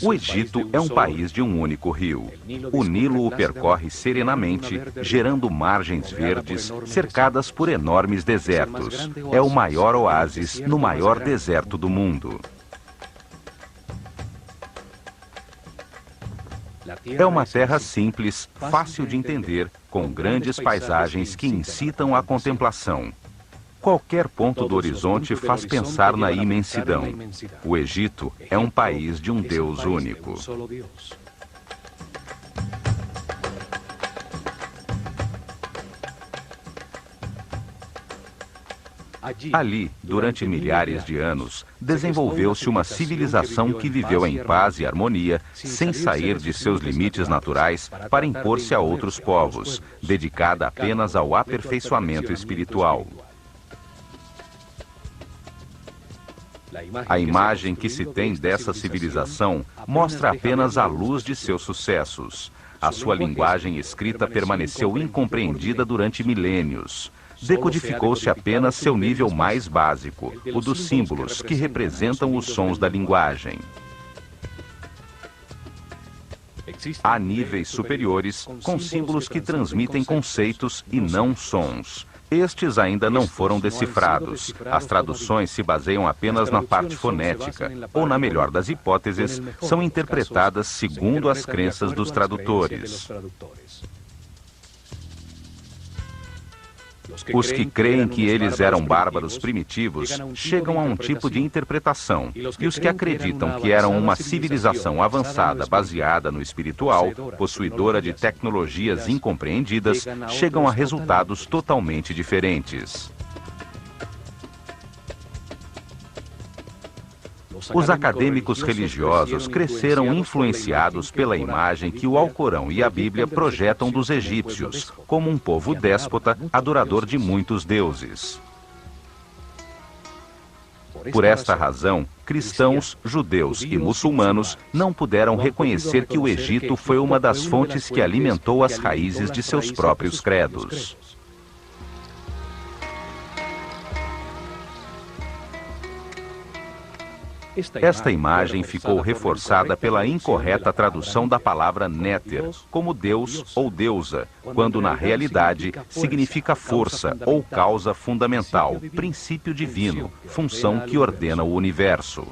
O Egito é um país de um único rio. O Nilo o percorre serenamente, gerando margens verdes cercadas por enormes desertos. É o maior oásis no maior deserto do mundo. É uma terra simples, fácil de entender, com grandes paisagens que incitam à contemplação. Qualquer ponto do horizonte faz pensar na imensidão. O Egito é um país de um Deus único. Ali, durante milhares de anos, desenvolveu-se uma civilização que viveu em paz e harmonia, sem sair de seus limites naturais para impor-se a outros povos, dedicada apenas ao aperfeiçoamento espiritual. A imagem que se tem dessa civilização mostra apenas a luz de seus sucessos. A sua linguagem escrita permaneceu incompreendida durante milênios. Decodificou-se apenas seu nível mais básico, o dos símbolos, que representam os sons da linguagem. Há níveis superiores, com símbolos que transmitem conceitos e não sons. Estes ainda não foram decifrados. As traduções se baseiam apenas na parte fonética, ou, na melhor das hipóteses, são interpretadas segundo as crenças dos tradutores. Os que creem que eles eram bárbaros primitivos chegam a um tipo de interpretação, e os que acreditam que eram uma civilização avançada baseada no espiritual, possuidora de tecnologias incompreendidas, chegam a resultados totalmente diferentes. Os acadêmicos religiosos cresceram influenciados pela imagem que o Alcorão e a Bíblia projetam dos egípcios, como um povo déspota, adorador de muitos deuses. Por esta razão, cristãos, judeus e muçulmanos não puderam reconhecer que o Egito foi uma das fontes que alimentou as raízes de seus próprios credos. Esta imagem ficou reforçada pela incorreta tradução da palavra néter, como Deus ou deusa, quando na realidade significa força ou causa fundamental, princípio divino, função que ordena o universo.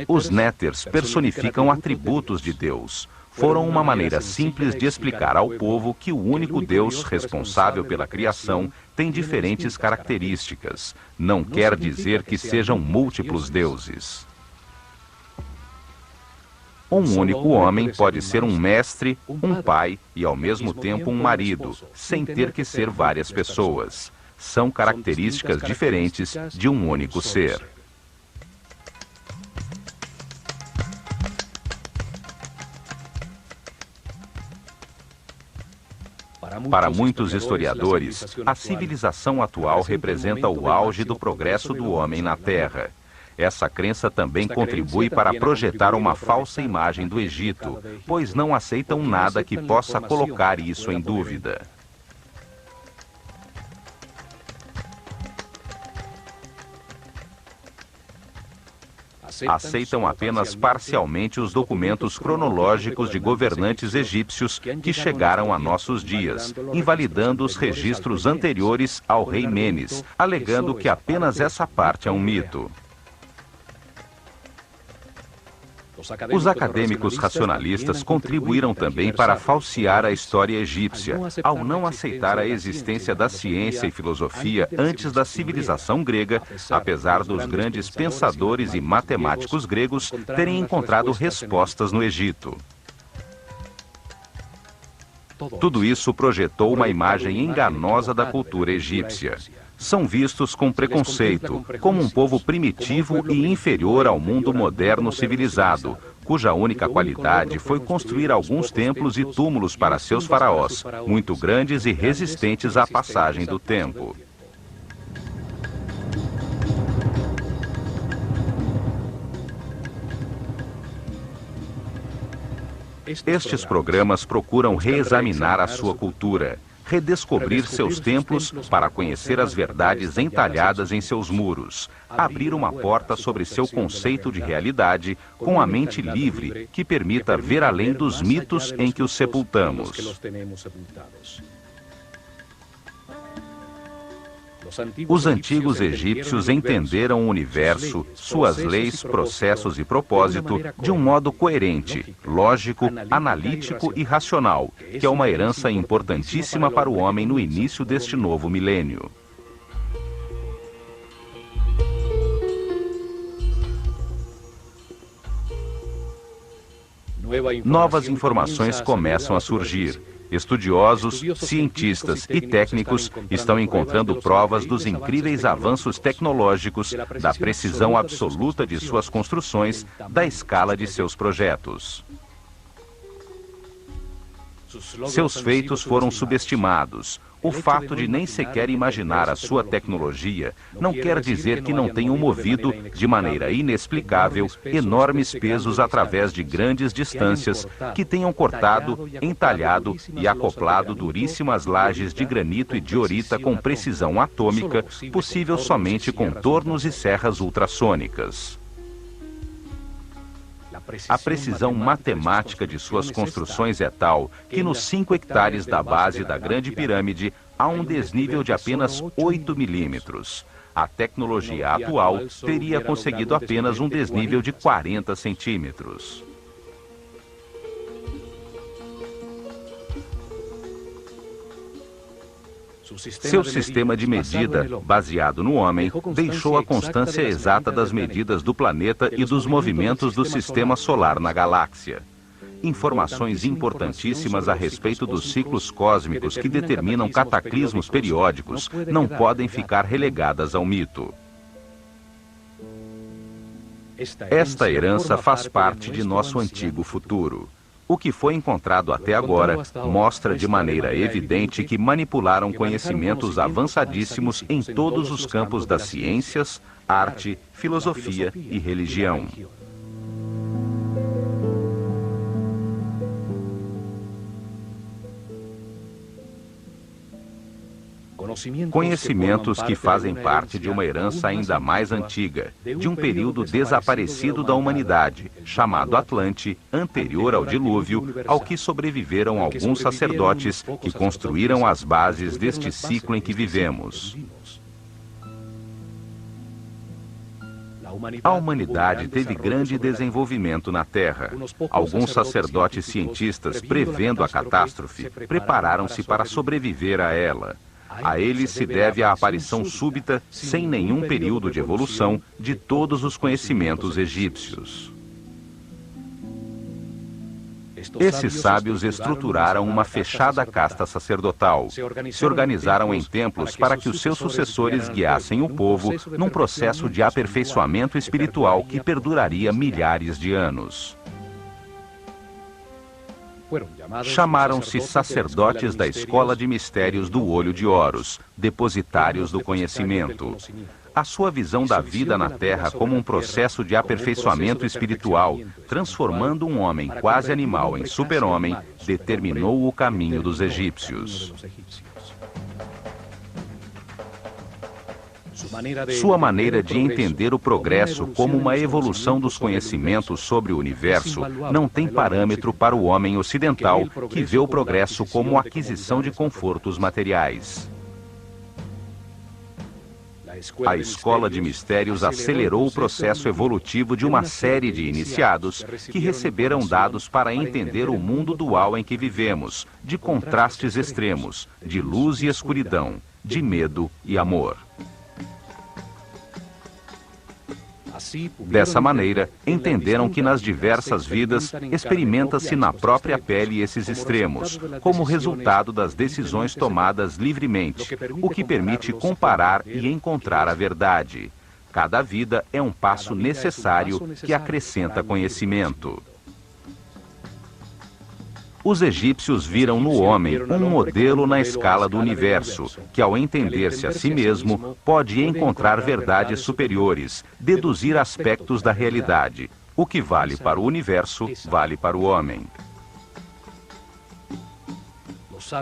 Os néters personificam atributos de Deus. Foram uma maneira simples de explicar ao povo que o único Deus responsável pela criação tem diferentes características. Não quer dizer que sejam múltiplos deuses. Um único homem pode ser um mestre, um pai e, ao mesmo tempo, um marido, sem ter que ser várias pessoas. São características diferentes de um único ser. Para muitos historiadores, a civilização atual representa o auge do progresso do homem na Terra. Essa crença também contribui para projetar uma falsa imagem do Egito, pois não aceitam nada que possa colocar isso em dúvida. Aceitam apenas parcialmente os documentos cronológicos de governantes egípcios que chegaram a nossos dias, invalidando os registros anteriores ao rei Menes, alegando que apenas essa parte é um mito. Os acadêmicos racionalistas contribuíram também para falsear a história egípcia, ao não aceitar a existência da ciência e filosofia antes da civilização grega, apesar dos grandes pensadores e matemáticos gregos terem encontrado respostas no Egito. Tudo isso projetou uma imagem enganosa da cultura egípcia. São vistos com preconceito, como um povo primitivo e inferior ao mundo moderno civilizado, cuja única qualidade foi construir alguns templos e túmulos para seus faraós, muito grandes e resistentes à passagem do tempo. Estes programas procuram reexaminar a sua cultura, redescobrir seus templos para conhecer as verdades entalhadas em seus muros, abrir uma porta sobre seu conceito de realidade com a mente livre que permita ver além dos mitos em que os sepultamos. Os antigos egípcios entenderam o universo, suas leis, processos e propósito de um modo coerente, lógico, analítico e racional, que é uma herança importantíssima para o homem no início deste novo milênio. Novas informações começam a surgir. Estudiosos, cientistas e técnicos estão encontrando provas dos incríveis avanços tecnológicos, da precisão absoluta de suas construções, da escala de seus projetos. Seus feitos foram subestimados. O fato de nem sequer imaginar a sua tecnologia não quer dizer que não tenham movido, de maneira inexplicável, enormes pesos através de grandes distâncias, que tenham cortado, entalhado e acoplado duríssimas lajes de granito e diorita com precisão atômica, possível somente com tornos e serras ultrassônicas. A precisão matemática de suas construções é tal que nos 5 hectares da base da Grande Pirâmide há um desnível de apenas 8 milímetros. A tecnologia atual teria conseguido apenas um desnível de 40 centímetros. Seu sistema de medida, baseado no homem, deixou a constância exata das medidas do planeta e dos movimentos do sistema solar na galáxia. Informações importantíssimas a respeito dos ciclos cósmicos que determinam cataclismos periódicos não podem ficar relegadas ao mito. Esta herança faz parte de nosso antigo futuro. O que foi encontrado até agora mostra de maneira evidente que manipularam conhecimentos avançadíssimos em todos os campos das ciências, arte, filosofia e religião. Conhecimentos que fazem parte de uma herança ainda mais antiga, de um período desaparecido da humanidade, chamado Atlante, anterior ao dilúvio, ao que sobreviveram alguns sacerdotes que construíram as bases deste ciclo em que vivemos. A humanidade teve grande desenvolvimento na Terra. Alguns sacerdotes cientistas, prevendo a catástrofe, prepararam-se para sobreviver a ela. A eles se deve a aparição súbita, sem nenhum período de evolução, de todos os conhecimentos egípcios. Esses sábios estruturaram uma fechada casta sacerdotal. Se organizaram em templos para que os seus sucessores guiassem o povo num processo de aperfeiçoamento espiritual que perduraria milhares de anos. Chamaram-se sacerdotes da escola de mistérios do olho de Horus, depositários do conhecimento. A sua visão da vida na Terra como um processo de aperfeiçoamento espiritual, transformando um homem quase animal em super-homem, determinou o caminho dos egípcios. Sua maneira de entender o progresso como uma evolução dos conhecimentos sobre o universo não tem parâmetro para o homem ocidental, que vê o progresso como aquisição de confortos materiais. A escola de mistérios acelerou o processo evolutivo de uma série de iniciados que receberam dados para entender o mundo dual em que vivemos, de contrastes extremos, de luz e escuridão, de medo e amor. Dessa maneira, entenderam que nas diversas vidas experimenta-se na própria pele esses extremos, como resultado das decisões tomadas livremente, o que permite comparar e encontrar a verdade. Cada vida é um passo necessário que acrescenta conhecimento. Os egípcios viram no homem um modelo na escala do universo, que ao entender-se a si mesmo, pode encontrar verdades superiores, deduzir aspectos da realidade. O que vale para o universo, vale para o homem.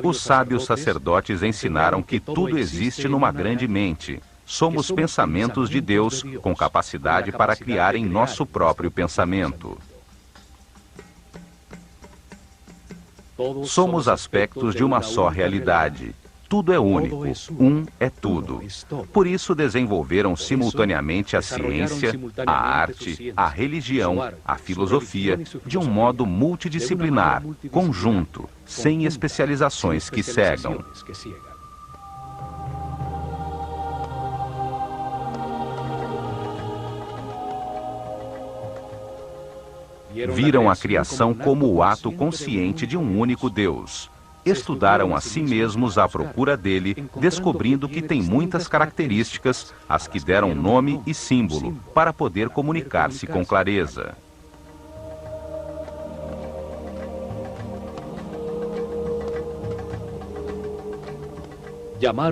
Os sábios sacerdotes ensinaram que tudo existe numa grande mente. Somos pensamentos de Deus, com capacidade para criar em nosso próprio pensamento. Somos aspectos de uma só realidade. Tudo é único, um é tudo. Por isso desenvolveram simultaneamente a ciência, a arte, a religião, a filosofia, de um modo multidisciplinar, conjunto, sem especializações que cegam. Viram a criação como o ato consciente de um único Deus. Estudaram a si mesmos à procura dele, descobrindo que tem muitas características, as que deram nome e símbolo, para poder comunicar-se com clareza.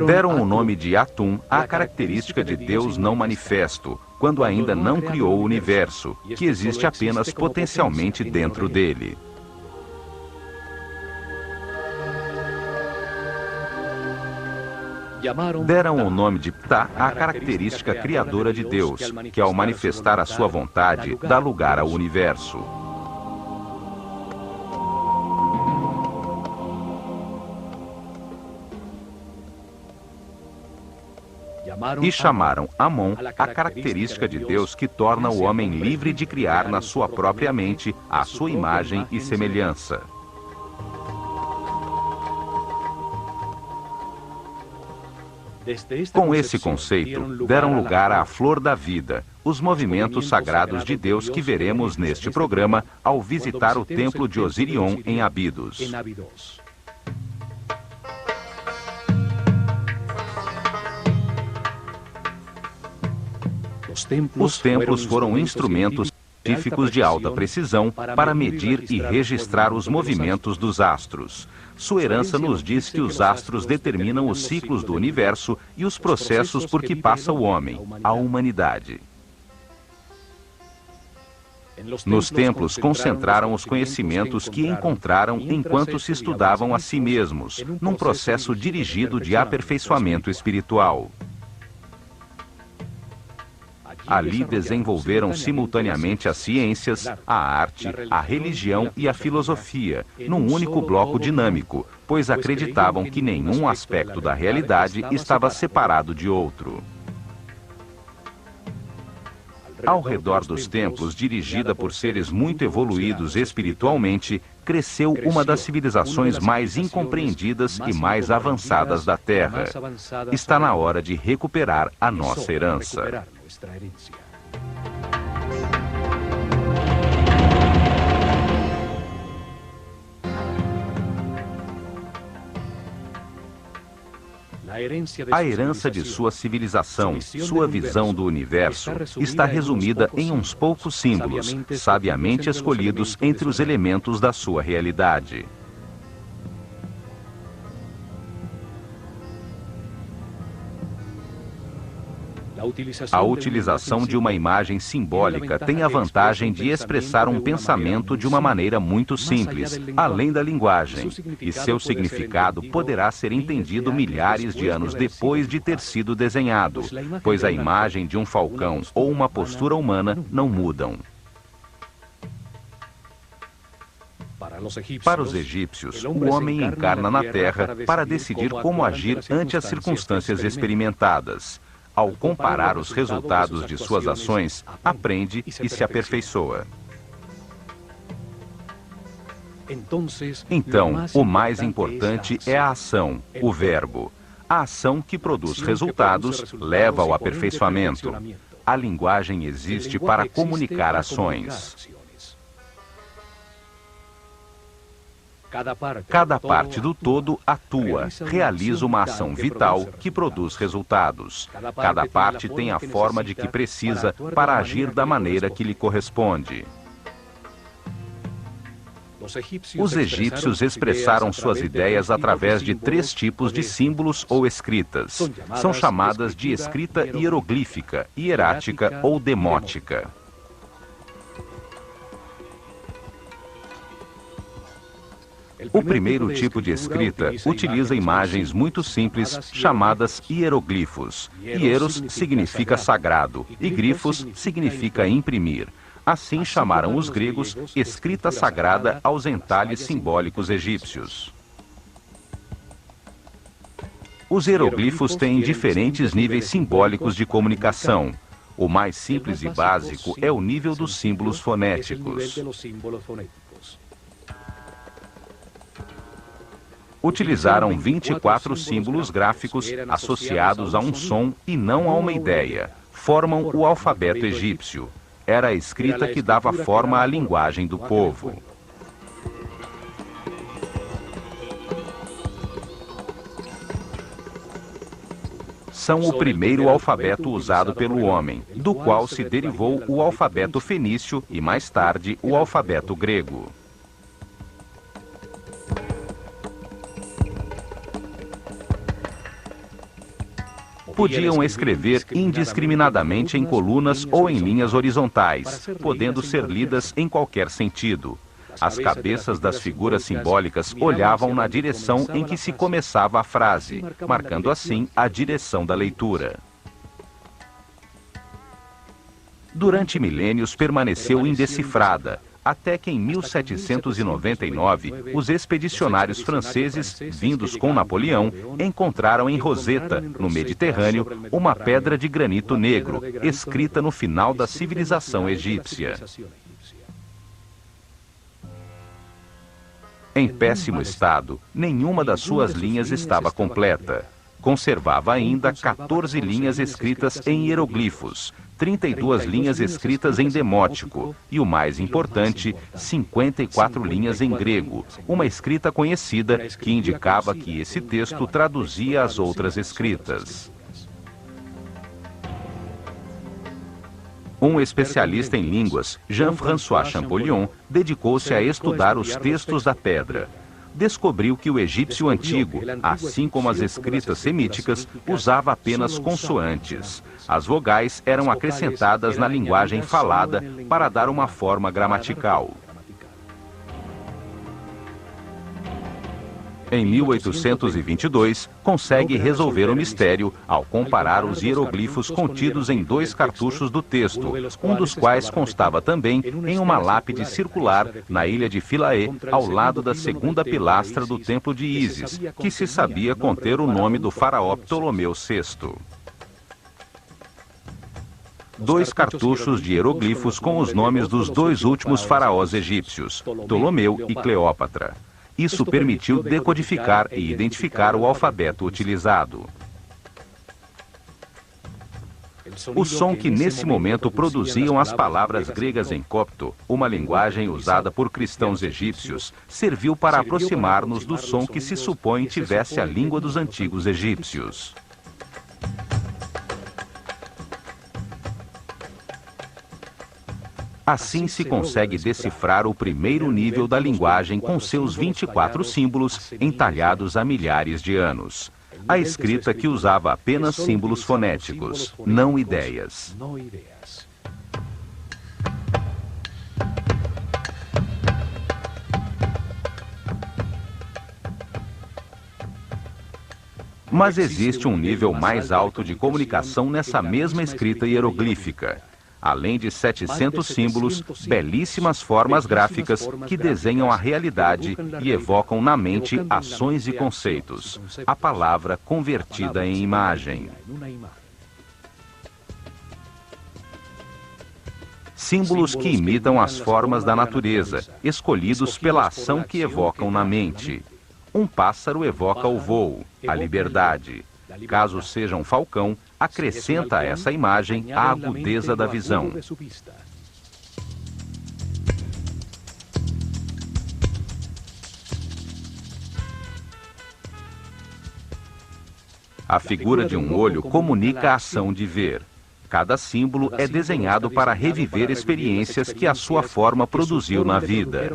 Deram o nome de Atum à característica de Deus não manifesto, quando ainda não criou o universo, que existe apenas potencialmente dentro dele. Deram o nome de Ptah à característica criadora de Deus, que ao manifestar a sua vontade, dá lugar ao universo. E chamaram Amon a característica de Deus que torna o homem livre de criar na sua própria mente a sua imagem e semelhança. Com esse conceito, deram lugar à flor da vida, os movimentos sagrados de Deus que veremos neste programa ao visitar o templo de Osirion em Abidos. Os templos foram instrumentos científicos de alta precisão para medir e registrar os movimentos dos astros. Sua herança nos diz que os astros determinam os ciclos do universo e os processos por que passa o homem, a humanidade. Nos templos concentraram os conhecimentos que encontraram enquanto se estudavam a si mesmos, num processo dirigido de aperfeiçoamento espiritual. Ali desenvolveram simultaneamente as ciências, a arte, a religião e a filosofia, num único bloco dinâmico, pois acreditavam que nenhum aspecto da realidade estava separado de outro. Ao redor dos templos, dirigida por seres muito evoluídos espiritualmente, cresceu uma das civilizações mais incompreendidas e mais avançadas da Terra. Está na hora de recuperar a nossa herança. A herança de sua civilização, sua visão do universo, está resumida em uns poucos símbolos, sabiamente escolhidos entre os elementos da sua realidade. A utilização de uma imagem simbólica tem a vantagem de expressar um pensamento de uma maneira muito simples, além da linguagem, e seu significado poderá ser entendido milhares de anos depois de ter sido desenhado, pois a imagem de um falcão ou uma postura humana não mudam. Para os egípcios, o homem encarna na Terra para decidir como agir ante as circunstâncias experimentadas. Ao comparar os resultados de suas ações, aprende e se aperfeiçoa. Então, o mais importante é a ação, o verbo. A ação que produz resultados leva ao aperfeiçoamento. A linguagem existe para comunicar ações. Cada parte do todo atua, realiza uma ação vital que produz resultados. Cada parte tem a forma de que precisa para agir da maneira que lhe corresponde. Os egípcios expressaram suas ideias através de 3 tipos de símbolos ou escritas. São chamadas de escrita hieroglífica, hierática ou demótica. O primeiro tipo de escrita utiliza imagens muito simples chamadas hieroglifos. Hieros significa sagrado e glifos significa imprimir. Assim chamaram os gregos escrita sagrada aos entalhes simbólicos egípcios. Os hieroglifos têm diferentes níveis simbólicos de comunicação. O mais simples e básico é o nível dos símbolos fonéticos. Utilizaram 24 símbolos gráficos associados a um som e não a uma ideia. Formam o alfabeto egípcio. Era a escrita que dava forma à linguagem do povo. São o primeiro alfabeto usado pelo homem, do qual se derivou o alfabeto fenício e, mais tarde, o alfabeto grego. Podiam escrever indiscriminadamente em colunas ou em linhas horizontais, podendo ser lidas em qualquer sentido. As cabeças das figuras simbólicas olhavam na direção em que se começava a frase, marcando assim a direção da leitura. Durante milênios permaneceu indecifrada, até que em 1799, os expedicionários franceses, vindos com Napoleão, encontraram em Roseta, no Mediterrâneo, uma pedra de granito negro, escrita no final da civilização egípcia. Em péssimo estado, nenhuma das suas linhas estava completa. Conservava ainda 14 linhas escritas em hieroglifos, 32 linhas escritas em demótico e, o mais importante, 54 linhas em grego, uma escrita conhecida que indicava que esse texto traduzia as outras escritas. Um especialista em línguas, Jean-François Champollion, dedicou-se a estudar os textos da pedra. Descobriu que o egípcio antigo, assim como as escritas semíticas, usava apenas consoantes. As vogais eram acrescentadas na linguagem falada para dar uma forma gramatical. Em 1822, consegue resolver o mistério ao comparar os hieroglifos contidos em 2 cartuchos do texto, um dos quais constava também em uma lápide circular na ilha de Philae, ao lado da segunda pilastra do templo de Ísis, que se sabia conter o nome do faraó Ptolomeu VI. 2 cartuchos de hieroglifos com os nomes dos 2 últimos faraós egípcios, Ptolomeu e Cleópatra. Isso permitiu decodificar e identificar o alfabeto utilizado. O som que nesse momento produziam as palavras gregas em copto, uma linguagem usada por cristãos egípcios, serviu para aproximar-nos do som que se supõe tivesse a língua dos antigos egípcios. Assim se consegue decifrar o primeiro nível da linguagem com seus 24 símbolos entalhados há milhares de anos. A escrita que usava apenas símbolos fonéticos, não ideias. Mas existe um nível mais alto de comunicação nessa mesma escrita hieroglífica. Além de 700 símbolos, belíssimas formas gráficas que desenham a realidade e evocam na mente ações e conceitos. A palavra convertida em imagem. Símbolos que imitam as formas da natureza, escolhidos pela ação que evocam na mente. Um pássaro evoca o voo, a liberdade. Caso seja um falcão, acrescenta a essa imagem a agudeza da visão. A figura de um olho comunica a ação de ver. Cada símbolo é desenhado para reviver experiências que a sua forma produziu na vida.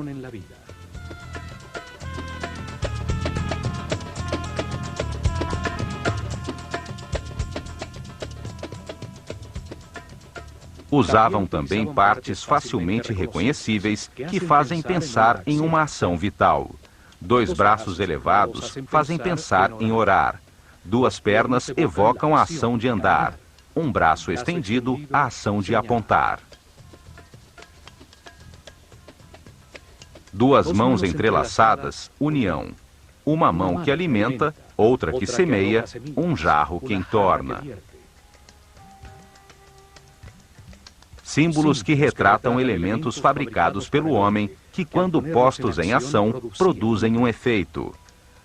Usavam também partes facilmente reconhecíveis que fazem pensar em uma ação vital. Dois braços elevados fazem pensar em orar. Duas pernas evocam a ação de andar. Um braço estendido, a ação de apontar. Duas mãos entrelaçadas, união. Uma mão que alimenta, outra que semeia, um jarro que entorna. Símbolos que retratam elementos fabricados pelo homem que, quando postos em ação, produzem um efeito.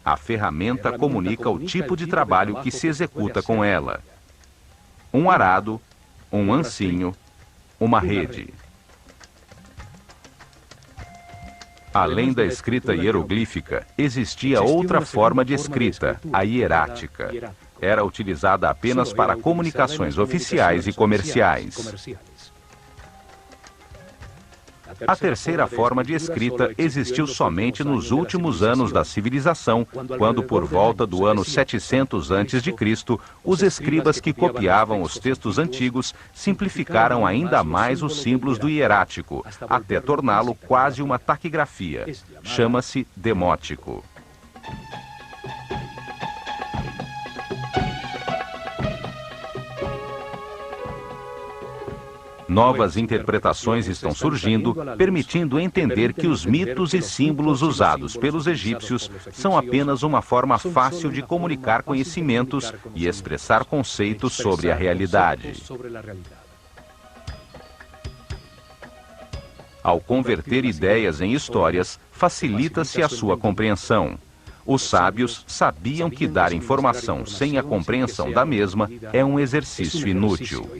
A ferramenta comunica o tipo de trabalho que se executa com ela. Um arado, um ancinho, uma rede. Além da escrita hieroglífica, existia outra forma de escrita, a hierática. Era utilizada apenas para comunicações oficiais e comerciais. A terceira forma de escrita existiu somente nos últimos anos da civilização, quando, por volta do ano 700 a.C., os escribas que copiavam os textos antigos simplificaram ainda mais os símbolos do hierático, até torná-lo quase uma taquigrafia. Chama-se demótico. Novas interpretações estão surgindo, permitindo entender que os mitos e símbolos usados pelos egípcios são apenas uma forma fácil de comunicar conhecimentos e expressar conceitos sobre a realidade. Ao converter ideias em histórias, facilita-se a sua compreensão. Os sábios sabiam que dar informação sem a compreensão da mesma é um exercício inútil.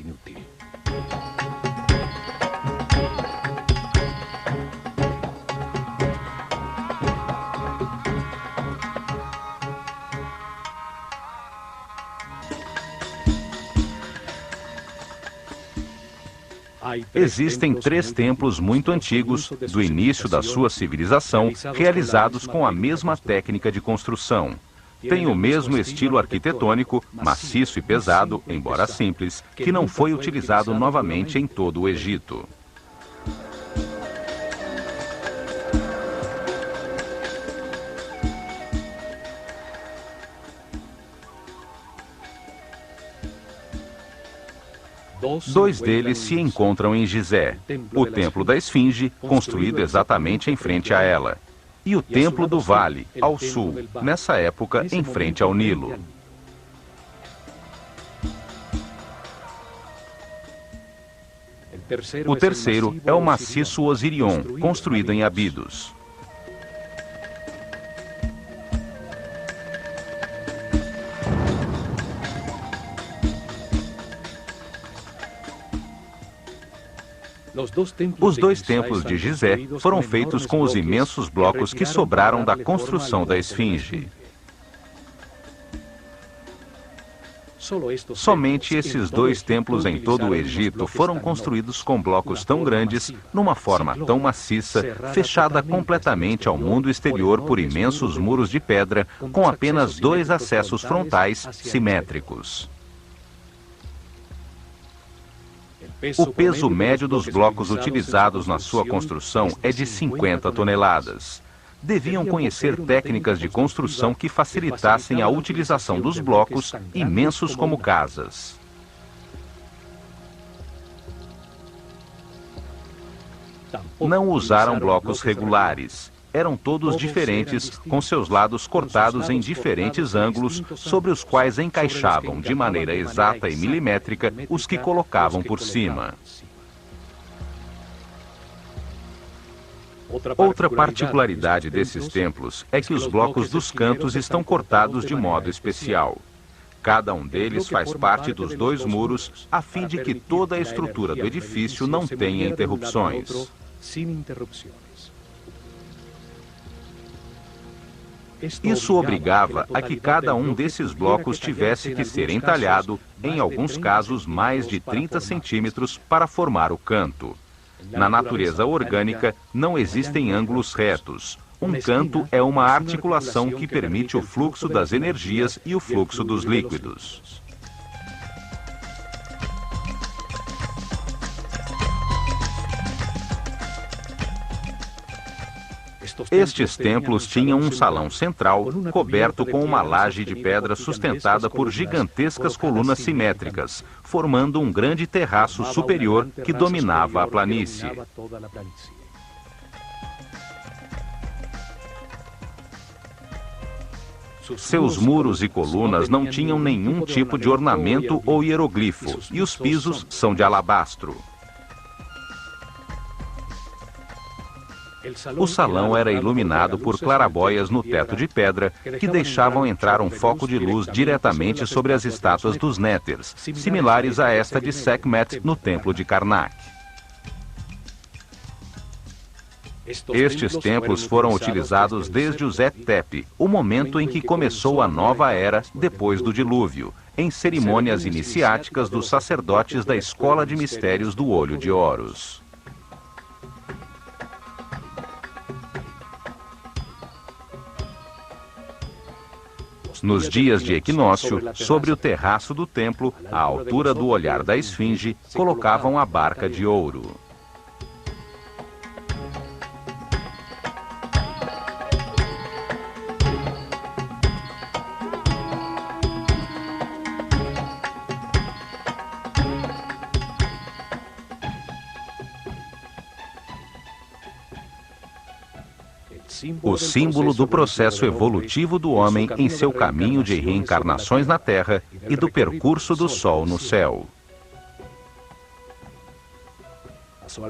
Existem 3 templos muito antigos, do início da sua civilização, realizados com a mesma técnica de construção. Tem o mesmo estilo arquitetônico, maciço e pesado, embora simples, que não foi utilizado novamente em todo o Egito. Dois deles se encontram em Gizé, o Templo da Esfinge, construído exatamente em frente a ela, e o Templo do Vale, ao sul, nessa época em frente ao Nilo. O terceiro é o maciço Osirion, construído em Abidos. Os 2 templos de Gizé foram feitos com os imensos blocos que sobraram da construção da Esfinge. Somente esses 2 templos em todo o Egito foram construídos com blocos tão grandes, numa forma tão maciça, fechada completamente ao mundo exterior por imensos muros de pedra, com apenas 2 acessos frontais simétricos. O peso médio dos blocos utilizados na sua construção é de 50 toneladas. Deviam conhecer técnicas de construção que facilitassem a utilização dos blocos, imensos como casas. Não usaram blocos regulares. Eram todos diferentes, com seus lados cortados em diferentes ângulos, sobre os quais encaixavam de maneira exata e milimétrica os que colocavam por cima. Outra particularidade desses templos é que os blocos dos cantos estão cortados de modo especial. Cada um deles faz parte dos 2 muros, a fim de que toda a estrutura do edifício não tenha interrupções. Isso obrigava a que cada um desses blocos tivesse que ser entalhado, em alguns casos mais de 30 centímetros, para formar o canto. Na natureza orgânica, não existem ângulos retos. Um canto é uma articulação que permite o fluxo das energias e o fluxo dos líquidos. Estes templos tinham um salão central, coberto com uma laje de pedra sustentada por gigantescas colunas simétricas, formando um grande terraço superior que dominava a planície. Seus muros e colunas não tinham nenhum tipo de ornamento ou hieroglifo, e os pisos são de alabastro. O salão era iluminado por clarabóias no teto de pedra, que deixavam entrar um foco de luz diretamente sobre as estátuas dos néters, similares a esta de Sekhmet no templo de Karnak. Estes templos foram utilizados desde o Zet-Tepe, o momento em que começou a nova era depois do dilúvio, em cerimônias iniciáticas dos sacerdotes da Escola de Mistérios do Olho de Horus. Nos dias de equinócio, sobre o terraço do templo, à altura do olhar da esfinge, colocavam a barca de ouro. O símbolo do processo evolutivo do homem em seu caminho de reencarnações na Terra e do percurso do Sol no céu.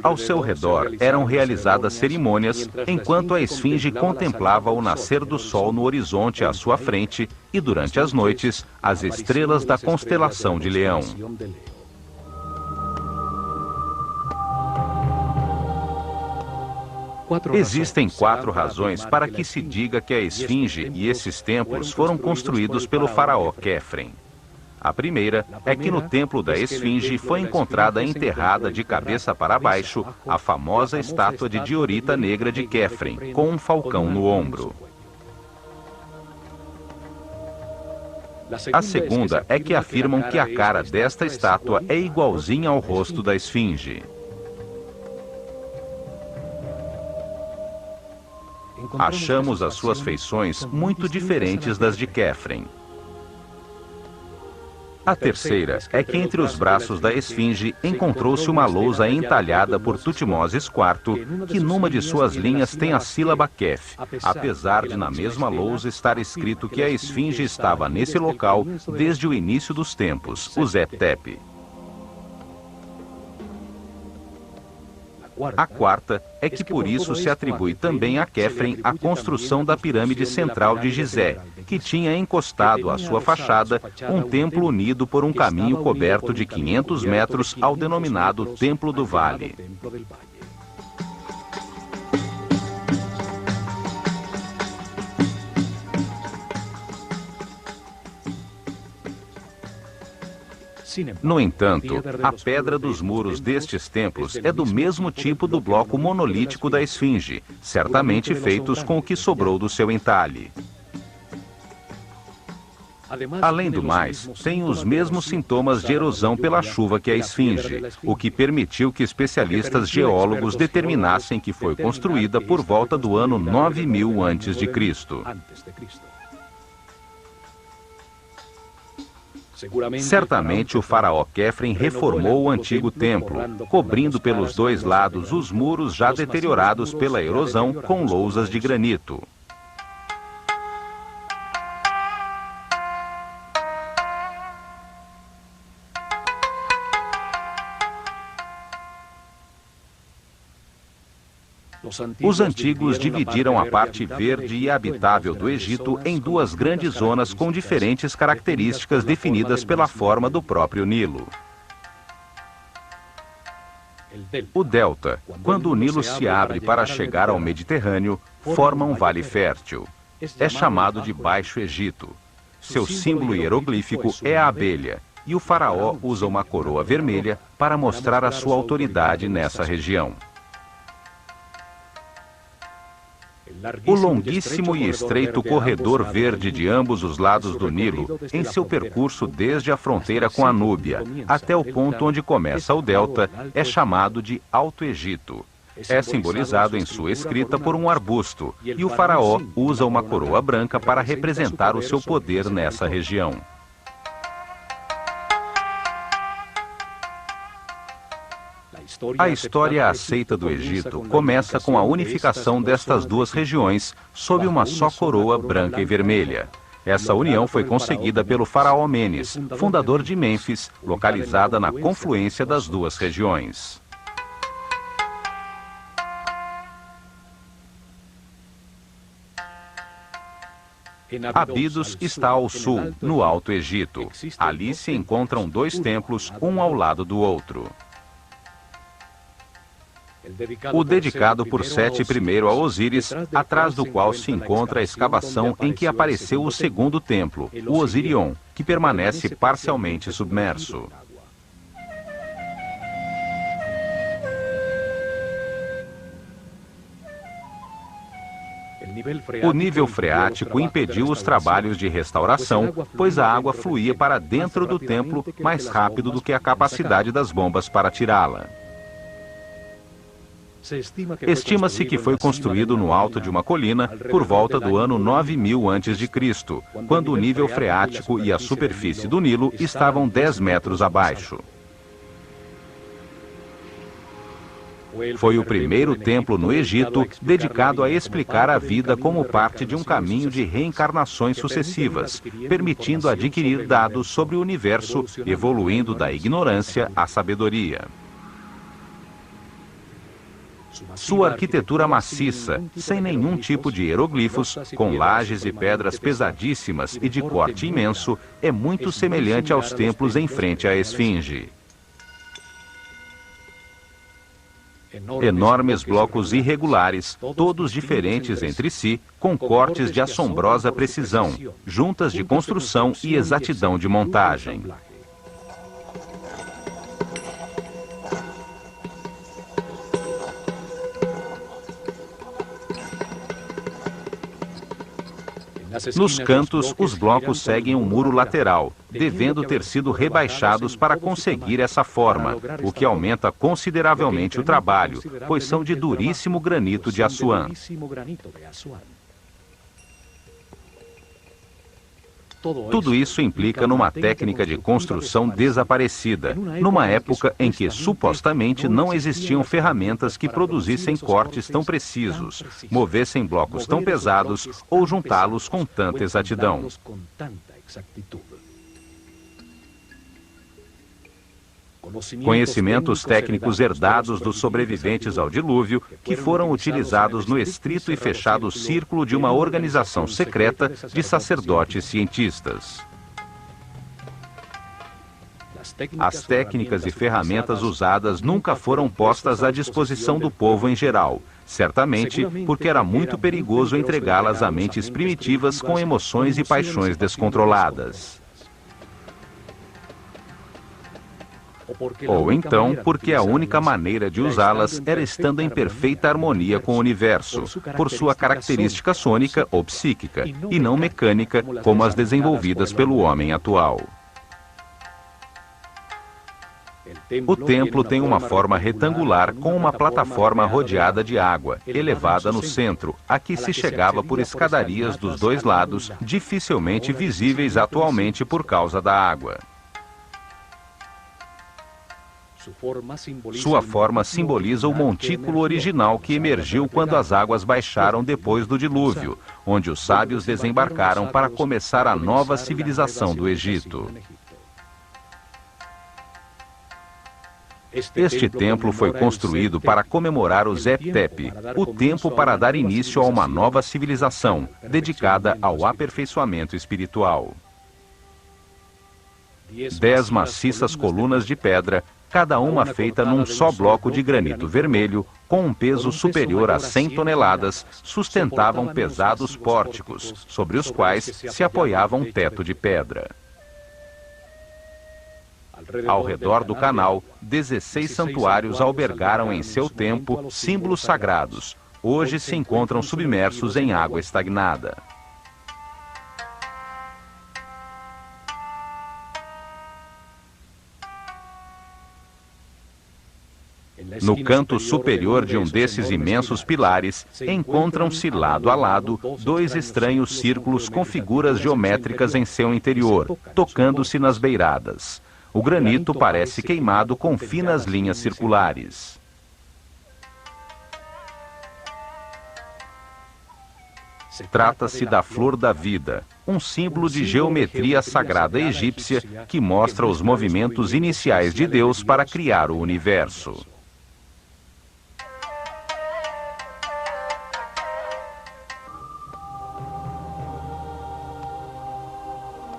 Ao seu redor eram realizadas cerimônias, enquanto a esfinge contemplava o nascer do Sol no horizonte à sua frente e, durante as noites, as estrelas da constelação de Leão. Existem 4 razões para que se diga que a esfinge e esses templos foram construídos pelo faraó Quefren. A primeira é que no templo da esfinge foi encontrada enterrada de cabeça para baixo a famosa estátua de Diorita Negra de Quefren, com um falcão no ombro. A segunda é que afirmam que a cara desta estátua é igualzinha ao rosto da esfinge. Achamos as suas feições muito diferentes das de Quefren. A terceira é que entre os braços da esfinge encontrou-se uma lousa entalhada por Tutmoses IV, que numa de suas linhas tem a sílaba Kef, apesar de na mesma lousa estar escrito que a esfinge estava nesse local desde o início dos tempos, o Zet-Tepe. A quarta é que por isso se atribui também a Quefren a construção da pirâmide central de Gizé, que tinha encostado à sua fachada um templo unido por um caminho coberto de 500 metros ao denominado Templo do Vale. No entanto, a pedra dos muros destes templos é do mesmo tipo do bloco monolítico da esfinge, certamente feitos com o que sobrou do seu entalhe. Além do mais, tem os mesmos sintomas de erosão pela chuva que a esfinge, o que permitiu que especialistas geólogos determinassem que foi construída por volta do ano 9000 a.C. Certamente o faraó Quefren reformou o antigo templo, cobrindo pelos 2 lados os muros já deteriorados pela erosão com lousas de granito. Os antigos dividiram a parte verde e habitável do Egito em 2 grandes zonas com diferentes características definidas pela forma do próprio Nilo. O delta, quando o Nilo se abre para chegar ao Mediterrâneo, forma um vale fértil. É chamado de Baixo Egito. Seu símbolo hieroglífico é a abelha, e o faraó usa uma coroa vermelha para mostrar a sua autoridade nessa região. O longuíssimo e estreito corredor verde de ambos os lados do Nilo, em seu percurso desde a fronteira com a Núbia até o ponto onde começa o delta, é chamado de Alto Egito. É simbolizado em sua escrita por um arbusto, e o faraó usa uma coroa branca para representar o seu poder nessa região. A história aceita do Egito começa com a unificação destas duas regiões sob uma só coroa branca e vermelha. Essa união foi conseguida pelo faraó Menes, fundador de Mênfis, localizada na confluência das duas regiões. Abidos está ao sul, no Alto Egito. Ali se encontram dois templos, um ao lado do outro. O dedicado por Sete I a Osíris, atrás do qual se encontra a escavação em que apareceu o segundo templo, o Osirion, que permanece parcialmente submerso. O nível freático impediu os trabalhos de restauração, pois a água fluía para dentro do templo mais rápido do que a capacidade das bombas para tirá-la. Estima-se que foi construído no alto de uma colina por volta do ano 9000 a.C., quando o nível freático e a superfície do Nilo estavam 10 metros abaixo. Foi o primeiro templo no Egito dedicado a explicar a vida como parte de um caminho de reencarnações sucessivas, permitindo adquirir dados sobre o universo, evoluindo da ignorância à sabedoria. Sua arquitetura maciça, sem nenhum tipo de hieroglifos, com lajes e pedras pesadíssimas e de corte imenso, é muito semelhante aos templos em frente à Esfinge. Enormes blocos irregulares, todos diferentes entre si, com cortes de assombrosa precisão, juntas de construção e exatidão de montagem. Nos cantos, os blocos seguem um muro lateral, devendo ter sido rebaixados para conseguir essa forma, o que aumenta consideravelmente o trabalho, pois são de duríssimo granito de Assuã. Tudo isso implica numa técnica de construção desaparecida, numa época em que supostamente não existiam ferramentas que produzissem cortes tão precisos, movessem blocos tão pesados ou juntá-los com tanta exatidão. Conhecimentos técnicos herdados dos sobreviventes ao dilúvio, que foram utilizados no estrito e fechado círculo de uma organização secreta de sacerdotes cientistas. As técnicas e ferramentas usadas nunca foram postas à disposição do povo em geral, certamente porque era muito perigoso entregá-las a mentes primitivas com emoções e paixões descontroladas. Ou então, porque a única maneira de usá-las era estando em perfeita harmonia com o universo, por sua característica sônica ou psíquica, e não mecânica, como as desenvolvidas pelo homem atual. O templo tem uma forma retangular com uma plataforma rodeada de água, elevada no centro, a que se chegava por escadarias dos dois lados, dificilmente visíveis atualmente por causa da água. Sua forma simboliza o montículo original que emergiu quando as águas baixaram depois do dilúvio, onde os sábios desembarcaram para começar a nova civilização do Egito. Este templo foi construído para comemorar o Zep-Tepi, o tempo para dar início a uma nova civilização, dedicada ao aperfeiçoamento espiritual. 10 maciças colunas de pedra, cada uma feita num só bloco de granito vermelho, com um peso superior a 100 toneladas, sustentavam pesados pórticos, sobre os quais se apoiava um teto de pedra. Ao redor do canal, 16 santuários albergaram em seu tempo símbolos sagrados. Hoje se encontram submersos em água estagnada. No canto superior de um desses imensos pilares, encontram-se lado a lado 2 estranhos círculos com figuras geométricas em seu interior, tocando-se nas beiradas. O granito parece queimado com finas linhas circulares. Trata-se da flor da vida, um símbolo de geometria sagrada egípcia que mostra os movimentos iniciais de Deus para criar o universo.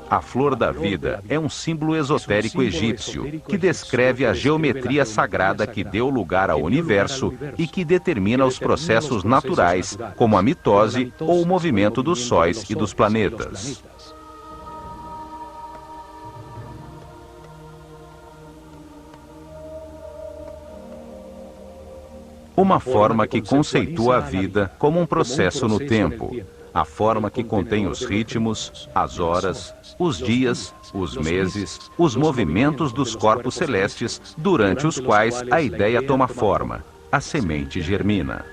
A flor da vida é um símbolo esotérico egípcio que descreve a geometria sagrada que deu lugar ao universo e que determina os processos naturais, como a mitose ou o movimento dos sóis e dos planetas. Uma forma que conceitua a vida como um processo no tempo. A forma que contém os ritmos, as horas, os dias, os meses, os movimentos dos corpos celestes, durante os quais a ideia toma forma, a semente germina.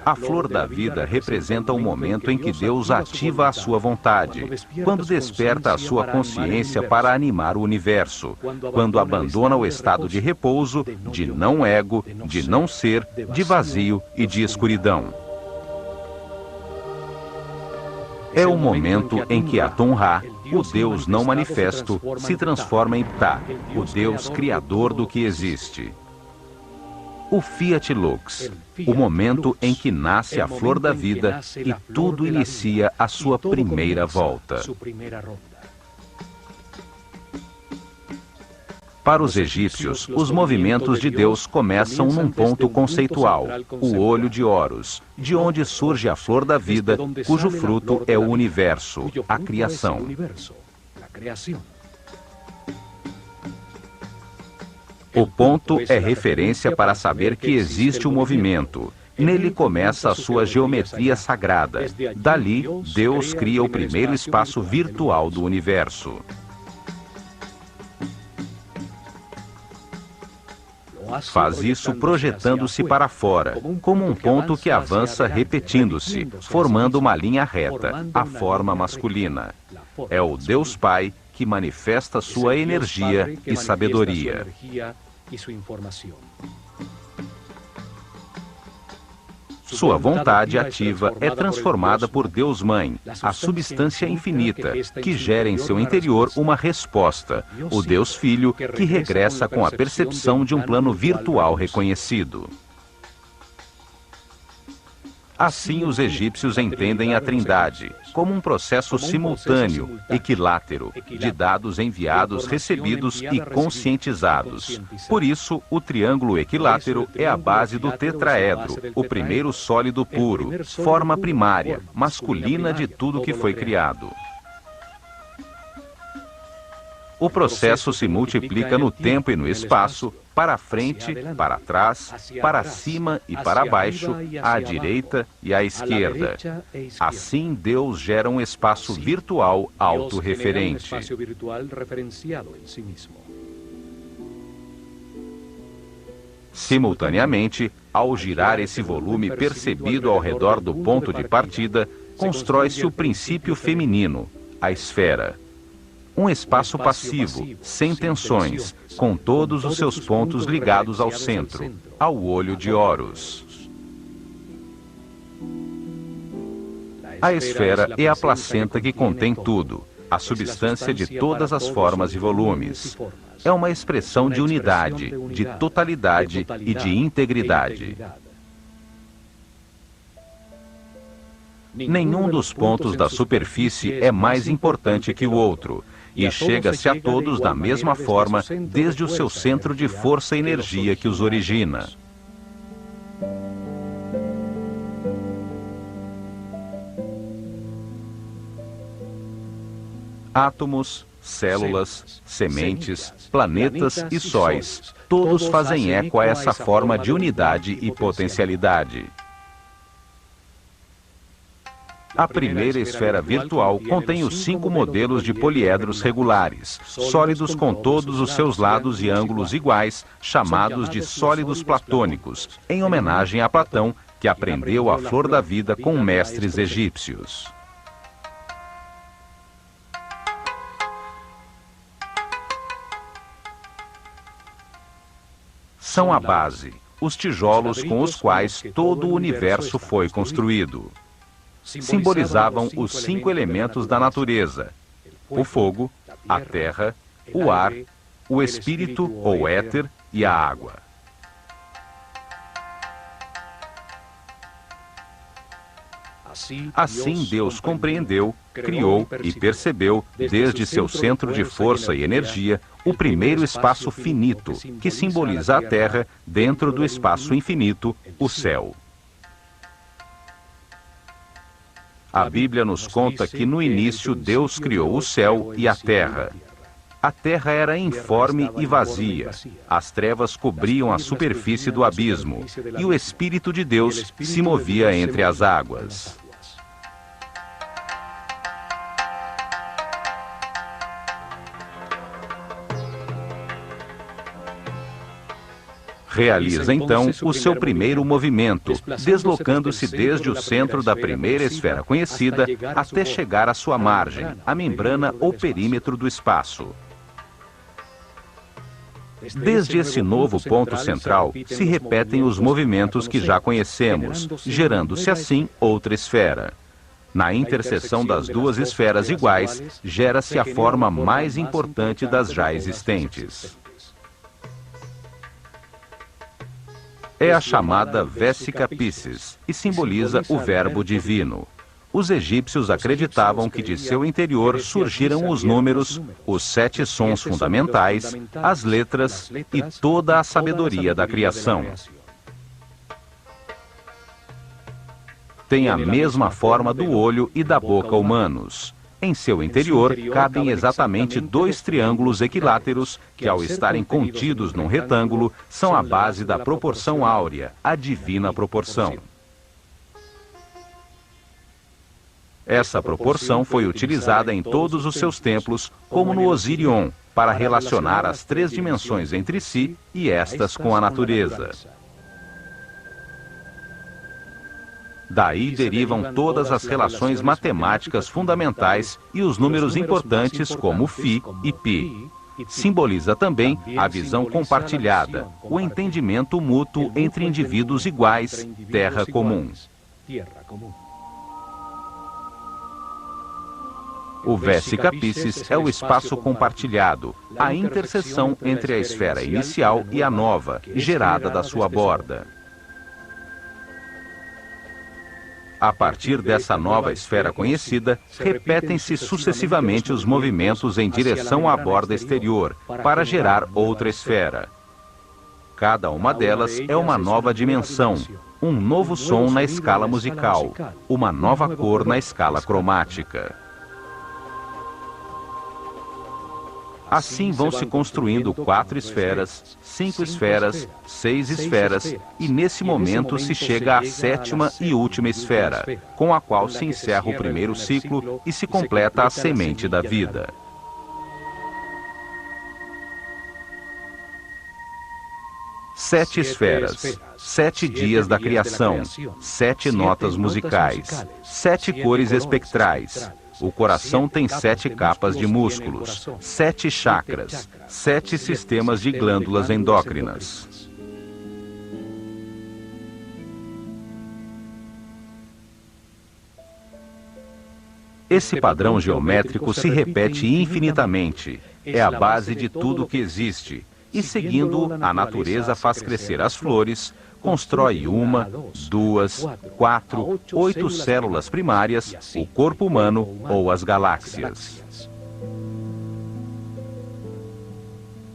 A flor da vida representa o momento em que Deus ativa a sua vontade, quando desperta a sua consciência para animar o universo, quando abandona o estado de repouso, de não ego, de não ser, de vazio e de escuridão. É o momento em que Atum-Ra, o Deus não manifesto, se transforma em Ptah, o Deus criador do que existe. O Fiat Lux, o momento em que nasce a flor da vida e tudo inicia a sua primeira volta. Para os egípcios, os movimentos de Deus começam num ponto conceitual, o olho de Horus, de onde surge a flor da vida, cujo fruto é o universo, a criação. O ponto é referência para saber que existe o movimento. Nele começa a sua geometria sagrada. Dali, Deus cria o primeiro espaço virtual do universo. Faz isso projetando-se para fora, como um ponto que avança repetindo-se, formando uma linha reta, a forma masculina. É o Deus Pai que manifesta sua energia e sabedoria. Sua vontade ativa é transformada por Deus Mãe, a substância infinita, que gera em seu interior uma resposta, o Deus Filho, que regressa com a percepção de um plano virtual reconhecido. Assim, os egípcios entendem a Trindade como um processo simultâneo, equilátero, de dados enviados, recebidos e conscientizados. Por isso, o triângulo equilátero é a base do tetraedro, o primeiro sólido puro, forma primária, masculina de tudo que foi criado. O processo se multiplica no tempo e no espaço, para frente, para trás, para cima e para baixo, à direita e à esquerda. Assim, Deus gera um espaço virtual autorreferente. Simultaneamente, ao girar esse volume percebido ao redor do ponto de partida, constrói-se o princípio feminino, a esfera. Um espaço passivo, sem tensões, com todos os seus pontos ligados ao centro, ao olho de Horus. A esfera é a placenta que contém tudo, a substância de todas as formas e volumes. É uma expressão de unidade, de totalidade e de integridade. Nenhum dos pontos da superfície é mais importante que o outro, e chega-se a todos da mesma forma, desde o seu centro de força e energia que os origina. Átomos, células, sementes, planetas e sóis, todos fazem eco a essa forma de unidade e potencialidade. A primeira esfera virtual contém os 5 modelos de poliedros regulares, sólidos com todos os seus lados e ângulos iguais, chamados de sólidos platônicos, em homenagem a Platão, que aprendeu a flor da vida com mestres egípcios. São a base, os tijolos com os quais todo o universo foi construído. Simbolizavam os 5 elementos da natureza: o fogo, a terra, o ar, o espírito ou éter e a água. Assim Deus compreendeu, criou e percebeu, desde seu centro de força e energia, o primeiro espaço finito, que simboliza a Terra, dentro do espaço infinito, o céu. A Bíblia nos conta que no início Deus criou o céu e a terra. A terra era informe e vazia. As trevas cobriam a superfície do abismo, e o Espírito de Deus se movia entre as águas. Realiza então o seu primeiro movimento, deslocando-se desde o centro da primeira esfera conhecida até chegar à sua margem, a membrana ou perímetro do espaço. Desde esse novo ponto central, se repetem os movimentos que já conhecemos, gerando-se assim outra esfera. Na interseção das duas esferas iguais, gera-se a forma mais importante das já existentes. É a chamada Vesica Piscis e simboliza o Verbo Divino. Os egípcios acreditavam que de seu interior surgiram os números, os 7 sons fundamentais, as letras e toda a sabedoria da criação. Tem a mesma forma do olho e da boca humanos. Em seu interior cabem exatamente 2 triângulos equiláteros que, ao estarem contidos num retângulo, são a base da proporção áurea, a divina proporção. Essa proporção foi utilizada em todos os seus templos, como no Osirion, para relacionar as 3 dimensões entre si e estas com a natureza. Daí derivam todas as relações matemáticas fundamentais e os números importantes como Φ e Π. Simboliza também a visão compartilhada, o entendimento mútuo entre indivíduos iguais, terra comum. O Vesica Piscis é o espaço compartilhado, a interseção entre a esfera inicial e a nova, gerada da sua borda. A partir dessa nova esfera conhecida, repetem-se sucessivamente os movimentos em direção à borda exterior, para gerar outra esfera. Cada uma delas é uma nova dimensão, um novo som na escala musical, uma nova cor na escala cromática. Assim vão se construindo 4 esferas, 5 esferas, 6 esferas, e nesse momento se chega à 7ª e última esfera, com a qual se encerra o primeiro ciclo e se completa a semente da vida. Sete esferas, 7 dias da criação, 7 notas musicais, 7 cores espectrais. O coração tem 7 capas de músculos, 7 chakras, 7 sistemas de glândulas endócrinas. Esse padrão geométrico se repete infinitamente, é a base de tudo que existe, e seguindo, a natureza faz crescer as flores, constrói 1, 2, 4, 8 células primárias, o corpo humano ou as galáxias.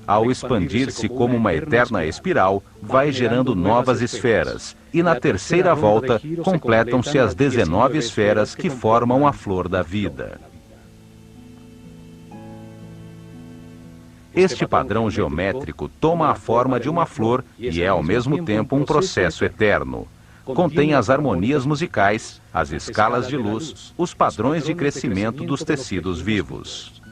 Ao expandir-se como uma eterna espiral, vai gerando novas esferas, e na terceira volta completam-se as 19 esferas que formam a flor da vida. Este padrão geométrico toma a forma de uma flor e é ao mesmo tempo um processo eterno. contém as harmonias musicais, as escalas de luz, os padrões de crescimento dos tecidos vivos.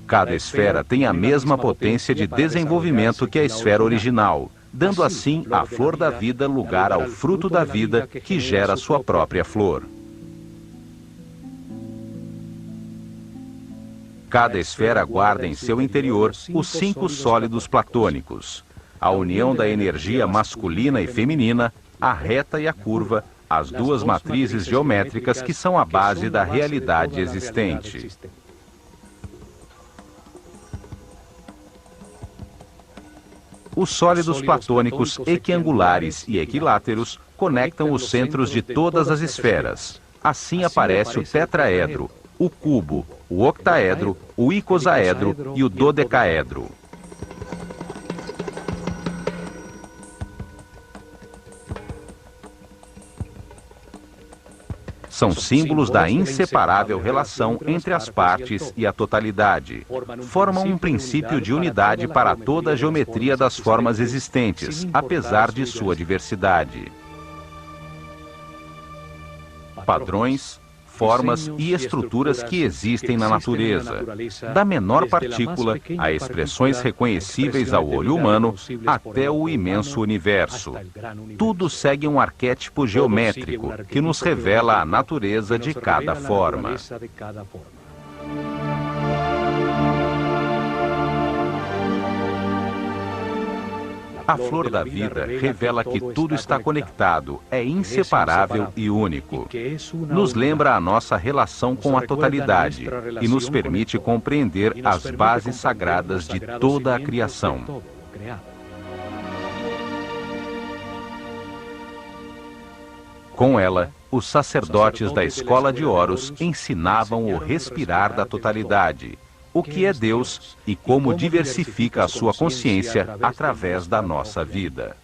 Cada esfera tem a mesma potência de desenvolvimento que a esfera original, dando assim à flor da vida lugar ao fruto da vida que gera sua própria flor. Cada esfera guarda em seu interior os 5 sólidos platônicos: a união da energia masculina e feminina, a reta e a curva, as 2 matrizes geométricas que são a base da realidade existente. Os sólidos platônicos equiangulares e equiláteros conectam os centros de todas as esferas. Assim aparece o tetraedro, o cubo, o octaedro, o icosaedro e o dodecaedro. São símbolos da inseparável relação entre as partes e a totalidade. Formam um princípio de unidade para toda a geometria das formas existentes, apesar de sua diversidade. Padrões, formas e estruturas que existem na natureza, da menor partícula a expressões reconhecíveis ao olho humano até o imenso universo. Tudo segue um arquétipo geométrico que nos revela a natureza de cada forma. A flor da vida revela que tudo está conectado, é inseparável e único. Nos lembra a nossa relação com a totalidade e nos permite compreender as bases sagradas de toda a criação. Com ela, os sacerdotes da escola de Horus ensinavam o respirar da totalidade, o que é Deus e como diversifica a sua consciência através da nossa vida.